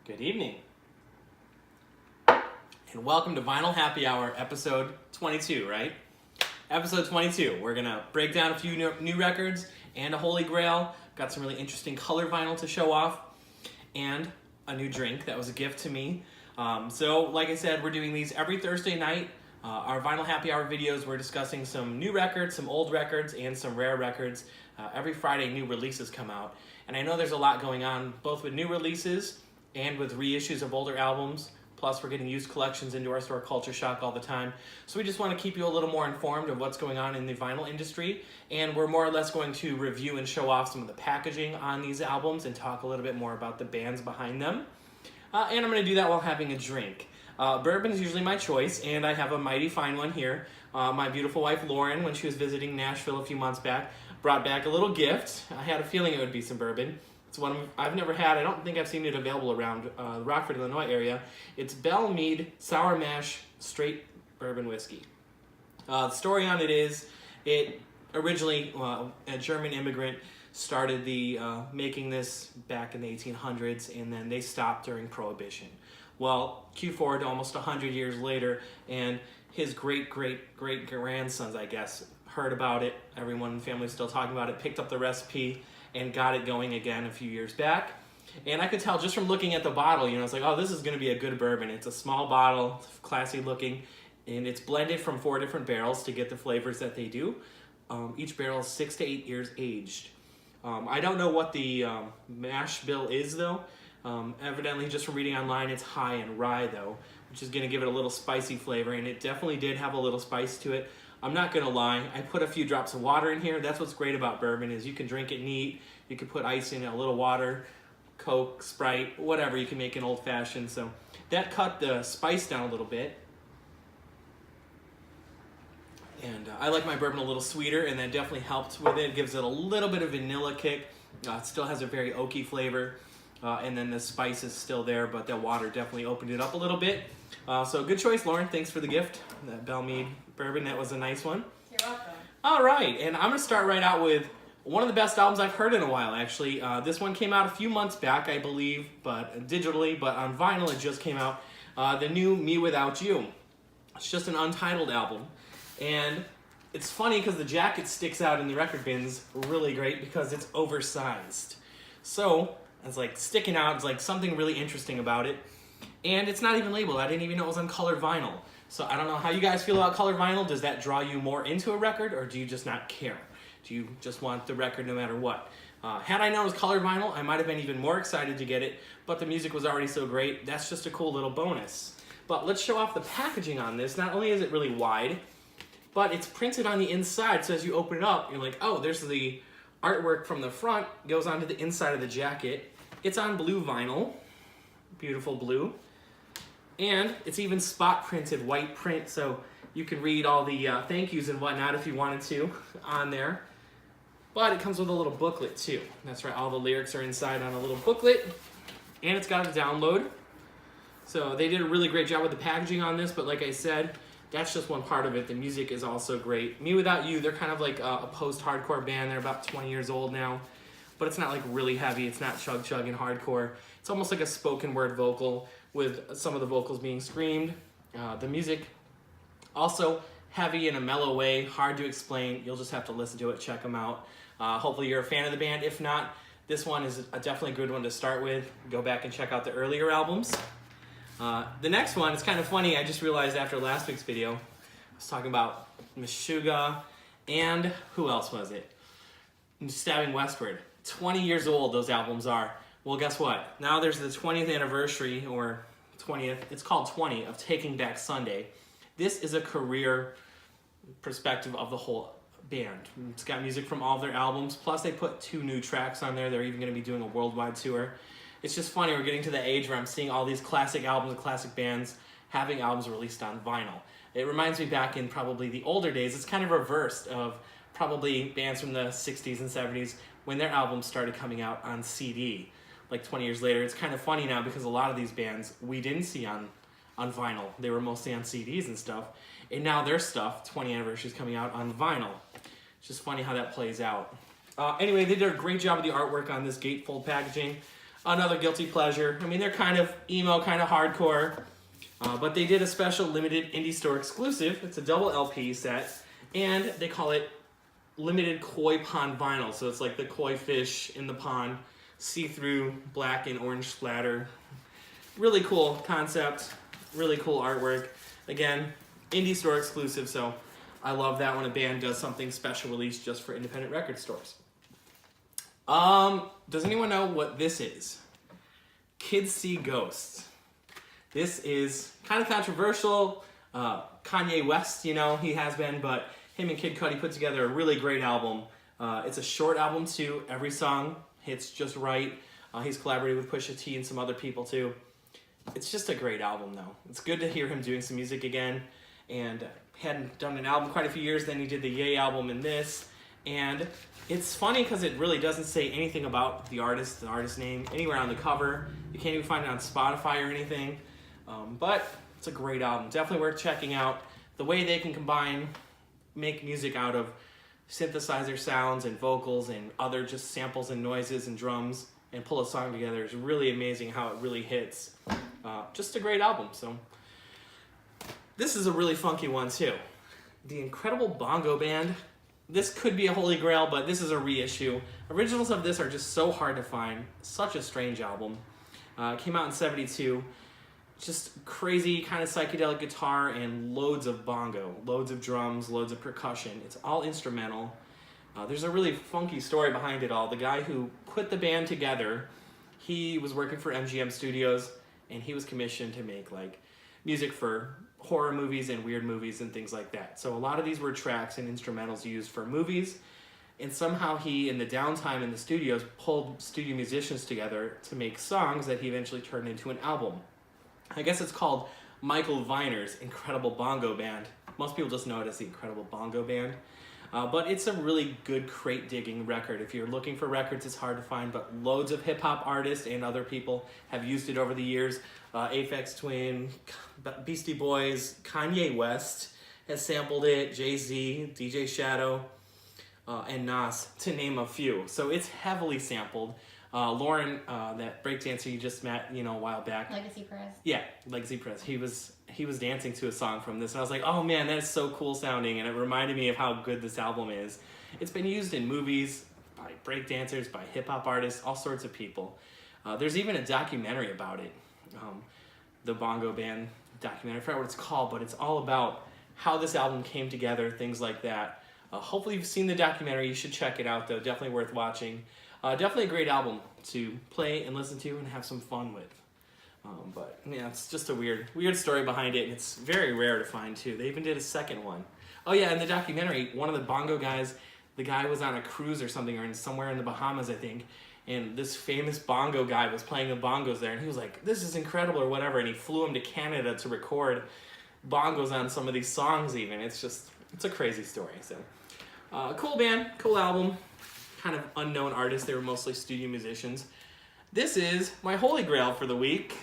Good evening, and welcome to Vinyl Happy Hour, episode 22, right? Episode 22, we're going to break down a few new records and a holy grail. Got some really interesting color vinyl to show off, and a new drink that was a gift to me. So, like I said, we're doing these every Thursday night. Our Vinyl Happy Hour videos, we're discussing some new records, some old records, and some rare records. Every Friday, new releases come out. And I know there's a lot going on, both with new releases and with reissues of older albums. Plus, we're getting used collections into our store, Culture Shock, all the time. So we just want to keep you a little more informed of what's going on in the vinyl industry. And we're more or less going to review and show off some of the packaging on these albums and talk a little bit more about the bands behind them. And I'm going to do that while having a drink. Bourbon is usually my choice, and I have a mighty fine one here. My beautiful wife, Lauren, when she was visiting Nashville a few months back, brought back a little gift. I had a feeling it would be some bourbon. It's one I've never had. I don't think I've seen it available around the Rockford, Illinois area. It's Belle Meade Sour Mash Straight Bourbon Whiskey. The story on it is, it originally, a German immigrant started the making this back in the 1800s, and then they stopped during Prohibition. Well, Q4 to almost 100 years later, and his great-great-great-grandsons, I guess, heard about it. Everyone in the family is still talking about it, picked up the recipe, and got it going again a few years back. And I could tell just from looking at the bottle, it's like, oh, this is going to be a good bourbon. It's a small bottle, classy looking, and it's blended from 4 different barrels to get the flavors that they do. Each barrel is 6 to 8 years aged. I don't know what the mash bill is, though. Evidently, just from reading online, it's high in rye, though, which is going to give it a little spicy flavor, and it definitely did have a little spice to it. I'm not going to lie, I put a few drops of water in here. That's what's great about bourbon, is you can drink it neat, you can put ice in it, a little water, Coke, Sprite, whatever, you can make an old-fashioned. So that cut the spice down a little bit. And I like my bourbon a little sweeter, and that definitely helped with it. It gives it a little bit of vanilla kick. It still has a very oaky flavor. And then the spice is still there, but the water definitely opened it up a little bit. So good choice, Lauren. Thanks for the gift. That Belle Meade bourbon, that was a nice one. You're welcome. All right, and I'm going to start right out with one of the best albums I've heard in a while, actually. This one came out a few months back, I believe, but digitally, but on vinyl it just came out. The new Me Without You. It's just an untitled album. And it's funny because the jacket sticks out in the record bins really great because it's oversized. So it's like sticking out, it's like something really interesting about it. And it's not even labeled. I didn't even know it was on colored vinyl. So I don't know how you guys feel about colored vinyl. Does that draw you more into a record, or do you just not care? Do you just want the record no matter what? Had I known it was colored vinyl, I might have been even more excited to get it, but the music was already so great. That's just a cool little bonus. But let's show off the packaging on this. Not only is it really wide, but it's printed on the inside, so as you open it up, you're like, oh, there's the artwork from the front, goes onto the inside of the jacket. It's on blue vinyl, beautiful blue, and it's even spot printed white print, so you can read all the thank yous and whatnot if you wanted to on there. But it comes with a little booklet too. That's right, all the lyrics are inside on a little booklet, and it's got a download. So they did a really great job with the packaging on this, but like I said, that's just one part of it. The music is also great. Me Without You, they're kind of like a post-hardcore band. They're about 20 years old now, but it's not like really heavy. It's not chug-chug and hardcore. It's almost like a spoken word vocal with some of the vocals being screamed. The music also heavy in a mellow way, hard to explain. You'll just have to listen to it, check them out. Hopefully you're a fan of the band. If not, this one is definitely a good one to start with. Go back and check out the earlier albums. The next one, it's kind of funny, I just realized after last week's video, I was talking about Meshuggah, and who else was it? Stabbing Westward. 20 years old those albums are. Well, guess what? Now there's the 20th anniversary, or 20th, it's called 20, of Taking Back Sunday. This is a career perspective of the whole band. It's got music from all of their albums, plus they put 2 new tracks on there. They're even going to be doing a worldwide tour. It's just funny, we're getting to the age where I'm seeing all these classic albums and classic bands having albums released on vinyl. It reminds me back in probably the older days, it's kind of reversed of probably bands from the 60s and 70s when their albums started coming out on CD, like 20 years later. It's kind of funny now because a lot of these bands we didn't see on vinyl. They were mostly on CDs and stuff. And now their stuff, 20 anniversary, is coming out on vinyl. It's just funny how that plays out. Anyway, they did a great job with the artwork on this gatefold packaging. another guilty pleasure. I mean, they're kind of emo, kind of hardcore, but they did a special limited indie store exclusive. It's a double LP set, and they call it limited koi pond vinyl. So it's like the koi fish in the pond, see-through black and orange splatter. Really cool concept, really cool artwork. Again, indie store exclusive, so I love that when a band does something special release just for independent record stores. Does anyone know what this is? Kids See Ghosts. This is kind of controversial. Kanye West, you know, he has been, but him and Kid Cudi put together a really great album. It's a short album too. Every song hits just right. He's collaborated with Pusha T and some other people too. It's just a great album though. It's good to hear him doing some music again, and hadn't done an album quite a few years. Then he did the Yay album and this, and it's funny because it really doesn't say anything about the artist name anywhere on the cover. You can't even find it on Spotify or anything, but it's a great album. Definitely worth checking out. The way they can make music out of synthesizer sounds and vocals and other just samples and noises and drums and pull a song together is really amazing how it really hits. Just a great album. So this is a really funky one too. The Incredible Bongo Band. This could be a holy grail, but this is a reissue. Originals of this are just so hard to find. Such a strange album. Came out in '72. Just crazy kind of psychedelic guitar and loads of bongo, loads of drums, loads of percussion. It's all instrumental. There's a really funky story behind it all. The guy who put the band together, he was working for MGM Studios, and he was commissioned to make like music for horror movies and weird movies and things like that. So a lot of these were tracks and instrumentals used for movies, and somehow he, in the downtime in the studios, pulled studio musicians together to make songs that he eventually turned into an album. I guess it's called Michael Viner's Incredible Bongo Band. Most people just know it as the Incredible Bongo Band. But it's a really good crate digging record. If you're looking for records, it's hard to find, but loads of hip hop artists and other people have used it over the years. Aphex Twin, Beastie Boys, Kanye West has sampled it, Jay-Z, DJ Shadow, and Nas, to name a few. So it's heavily sampled. Lauren, that breakdancer you just met, you know, a while back. Legacy Press. Yeah, Legacy Press. He was dancing to a song from this, and I was like, oh man, that is so cool sounding, and it reminded me of how good this album is. It's been used in movies by breakdancers, by hip-hop artists, all sorts of people. There's even a documentary about it, the Bongo Band documentary. I forgot what it's called, but it's all about how this album came together, things like that. Hopefully you've seen the documentary. You should check it out, though. Definitely worth watching. Definitely a great album to play and listen to and have some fun with. But yeah, it's just a weird story behind it, and it's very rare to find too. They even did a second one. Oh yeah, in the documentary, one of the bongo guys, the guy was on a cruise or something, or somewhere in the Bahamas, I think, and this famous bongo guy was playing the bongos there, and he was like, this is incredible or whatever, and he flew him to Canada to record bongos on some of these songs even. It's a crazy story. So cool band, cool album, kind of unknown artists. They were mostly studio musicians. This is my holy grail for the week.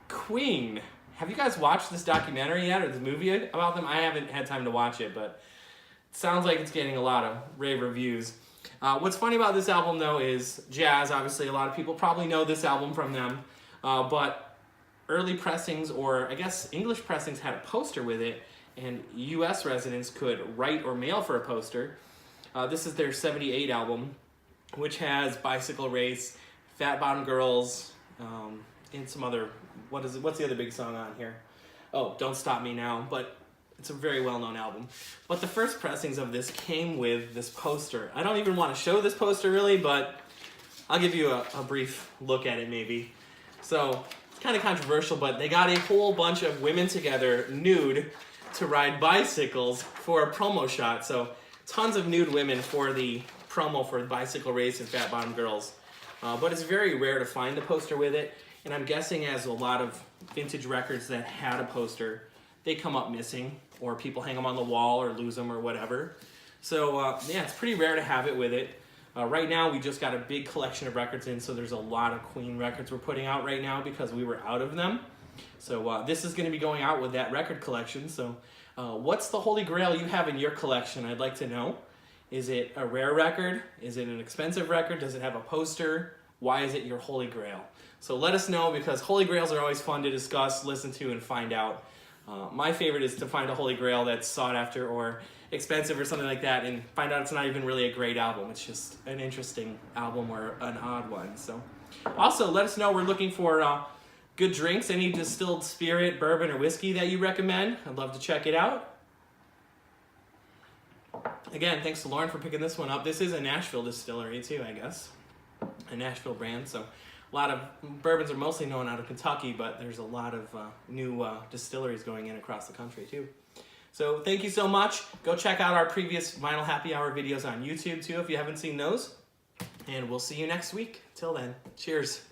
Queen. Have you guys watched this documentary yet, or the movie about them? I haven't had time to watch it, but it sounds like it's getting a lot of rave reviews. What's funny about this album, though, is jazz. Obviously, a lot of people probably know this album from them, but early pressings, or I guess English pressings, had a poster with it, and U.S. residents could write or mail for a poster. This is their '78 album, which has Bicycle Race, Fat Bottom Girls, and some other, what's the other big song on here? Oh, Don't Stop Me Now, but it's a very well-known album. But the first pressings of this came with this poster. I don't even want to show this poster really, but I'll give you a brief look at it maybe. So, it's kind of controversial, but they got a whole bunch of women together, nude, to ride bicycles for a promo shot. So, tons of nude women for the promo for Bicycle Race and Fat Bottom Girls. But it's very rare to find the poster with it, and I'm guessing as a lot of vintage records that had a poster, they come up missing, or people hang them on the wall or lose them or whatever. So yeah, it's pretty rare to have it with it. Right now we just got a big collection of records in, so there's a lot of Queen records we're putting out right now because we were out of them. So this is going to be going out with that record collection. So what's the holy grail you have in your collection? I'd like to know. Is it a rare record? Is it an expensive record? Does it have a poster? why is it your holy grail? So let us know, because holy grails are always fun to discuss, listen to, and find out. My favorite is to find a holy grail that's sought after or expensive or something like that, and find out it's not even really a great album. It's just an interesting album or an odd one. So also let us know. We're looking for good drinks, any distilled spirit, bourbon, or whiskey that you recommend. I'd love to check it out. Again, thanks to Lauren for picking this one up. This is a Nashville distillery too, I guess. A Nashville brand. So a lot of bourbons are mostly known out of Kentucky, but there's a lot of new distilleries going in across the country too. So thank you so much. Go check out our previous Vinyl Happy Hour videos on YouTube too if you haven't seen those. And we'll see you next week. Till then, cheers.